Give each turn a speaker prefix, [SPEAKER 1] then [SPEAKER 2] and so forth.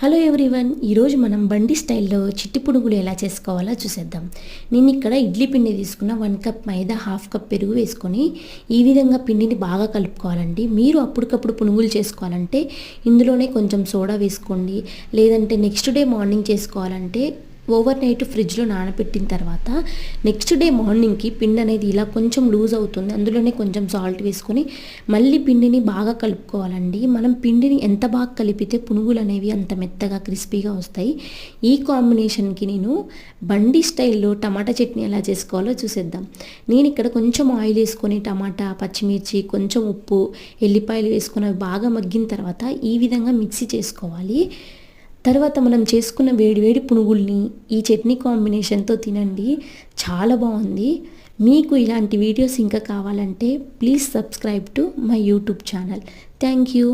[SPEAKER 1] Hello everyone, ఈరోజు మనం బండి స్టైల్లో చిట్టి పునుగులు ఎలా చేసుకోవాలో చూసేద్దాం. నేను ఇక్కడ ఇడ్లీ పిండి తీసుకున్న 1 కప్ మైదా, 1/2 కప్ పెరుగు వేసుకొని ఈ విధంగా పిండిని బాగా కలుపుకోవాలండి. మీరు అప్పటికప్పుడు పునుగులు చేసుకోవాలంటే ఇందులోనే కొంచెం సోడా వేసుకోండి. లేదంటే నెక్స్ట్ డే మార్నింగ్ చేసుకోవాలంటే ఓవర్ నైట్ ఫ్రిడ్జ్లో నానబెట్టిన తర్వాత నెక్స్ట్ డే మార్నింగ్కి పిండి అనేది ఇలా కొంచెం లూజ్ అవుతుంది. అందులోనే కొంచెం సాల్ట్ వేసుకొని మళ్ళీ పిండిని బాగా కలుపుకోవాలండి. మనం పిండిని ఎంత బాగా కలిపితే పునుగులు అనేవి అంత మెత్తగా క్రిస్పీగా వస్తాయి. ఈ కాంబినేషన్కి నేను బండి స్టైల్లో టమాటా చట్నీ ఎలా చేసుకోవాలో చూసేద్దాం. నేను ఇక్కడ కొంచెం ఆయిల్ వేసుకొని టమాటా, పచ్చిమిర్చి, కొంచెం ఉప్పు, ఎల్లిపాయలు వేసుకొని అవి బాగా మగ్గిన తర్వాత ఈ విధంగా మిక్సీ చేసుకోవాలి. తర్వాత మనం చేసుకున్న వేడివేడి పునుగుల్ని ఈ చట్నీ కాంబినేషన్తో తినండి, చాలా బాగుంది. మీకు ఇలాంటి వీడియోస్ ఇంకా కావాలంటే please subscribe to my YouTube channel. Thank you.